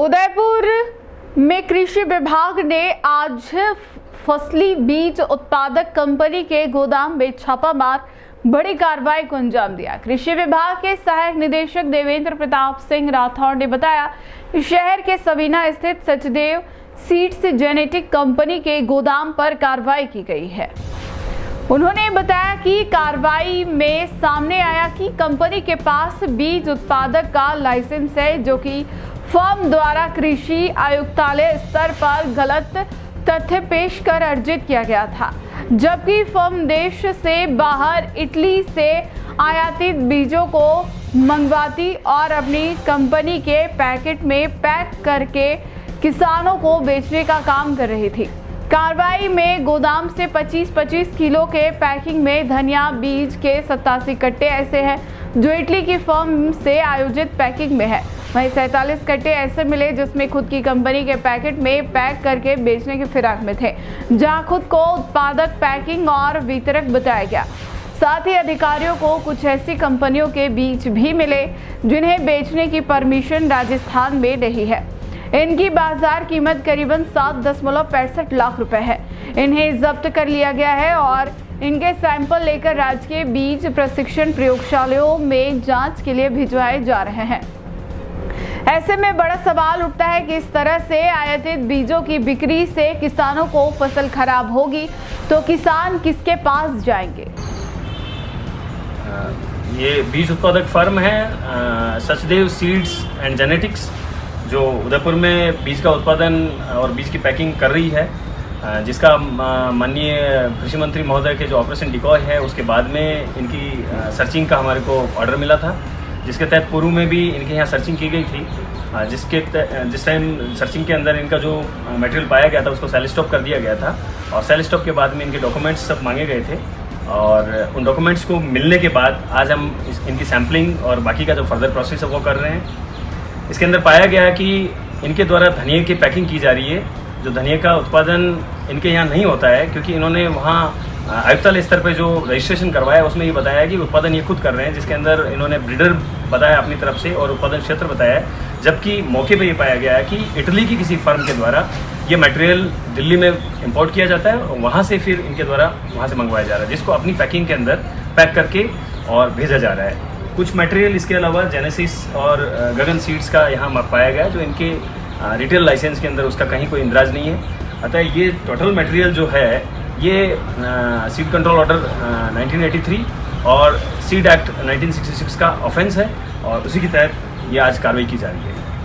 उदयपुर में कृषि विभाग ने आज फसली बीज उत्पादक कंपनी के गोदाम में छापा मार बड़ी कार्रवाई को अंजाम दिया। कृषि विभाग के सहायक निदेशक देवेंद्र प्रताप सिंह राठौड़ ने बताया कि शहर के सबीना स्थित सचदेव सीड्स जेनेटिक कंपनी के गोदाम पर कार्रवाई की गई है। उन्होंने बताया कि कार्रवाई में सामने आया कि कंपनी के पास बीज उत्पादक का लाइसेंस है, जो कि फर्म द्वारा कृषि आयुक्तालय स्तर पर गलत तथ्य पेश कर अर्जित किया गया था, जबकि फर्म देश से बाहर इटली से आयातित बीजों को मंगवाती और अपनी कंपनी के पैकेट में पैक करके किसानों को बेचने का काम कर रही थी। कार्रवाई में गोदाम से 25-25 किलो के पैकिंग में धनिया बीज के 87 कट्टे ऐसे हैं जो इटली की फर्म से आयोजित पैकिंग में है। वहीं 47 कट्टे ऐसे मिले जिसमें खुद की कंपनी के पैकेट में पैक करके बेचने की फिराक में थे, जहां खुद को उत्पादक, पैकिंग और वितरक बताया गया। साथ ही अधिकारियों को कुछ ऐसी कंपनियों के बीज भी मिले जिन्हें बेचने की परमिशन राजस्थान में नहीं है। इनकी बाजार कीमत करीबन 7.65 लाख रुपए है। इन्हें जब्त कर लिया गया है और इनके सैंपल लेकर राजकीय बीज प्रशिक्षण प्रयोगशालाओं में जांच के लिए भिजवाए जा रहे हैं। ऐसे में बड़ा सवाल उठता है कि इस तरह से आयातित बीजों की बिक्री से किसानों को फसल खराब होगी तो किसान किसके पास जाएंगे। ये बीज उत्पादक फर्म है सचदेव सीड्स एंड जेनेटिक्स, जो उदयपुर में बीज का उत्पादन और बीज की पैकिंग कर रही है, जिसका माननीय कृषि मंत्री महोदय के जो ऑपरेशन डिकॉय है उसके बाद में इनकी सर्चिंग का हमारे को ऑर्डर मिला था, जिसके तहत पूर्व में भी इनके यहाँ सर्चिंग की गई थी। जिस टाइम सर्चिंग के अंदर इनका जो मटेरियल पाया गया था उसको सेल स्टॉप कर दिया गया था और सेल स्टॉप के बाद में इनके डॉक्यूमेंट्स सब मांगे गए थे और उन डॉक्यूमेंट्स को मिलने के बाद आज हम इनकी सैम्पलिंग और बाकी का जो फर्दर प्रोसेस है वो कर रहे हैं। इसके अंदर पाया गया कि इनके द्वारा धनिया की पैकिंग की जा रही है, जो धनिया का उत्पादन इनके यहाँ नहीं होता है, क्योंकि इन्होंने वहाँ आयुक्तालय स्तर पे जो रजिस्ट्रेशन करवाया उसमें ये बताया कि उत्पादन ये खुद कर रहे हैं, जिसके अंदर इन्होंने ब्रीडर बताया अपनी तरफ से और उत्पादन क्षेत्र बताया है, जबकि मौके पे ये पाया गया है कि इटली की किसी फर्म के द्वारा ये मटेरियल दिल्ली में इंपोर्ट किया जाता है और वहाँ से फिर इनके द्वारा वहाँ से मंगवाया जा रहा है, जिसको अपनी पैकिंग के अंदर पैक करके और भेजा जा रहा है। कुछ मटेरियल इसके अलावा जेनेसिस और गगन सीड्स का यहाँ पाया गया, जो इनके रिटेल लाइसेंस के अंदर उसका कहीं कोई इंद्राज नहीं है। अतः ये टोटल मटेरियल जो है ये सीड कंट्रोल ऑर्डर 1983 और सीड एक्ट 1966 का ऑफेंस है और उसी के तहत ये आज कार्रवाई की जा रही है।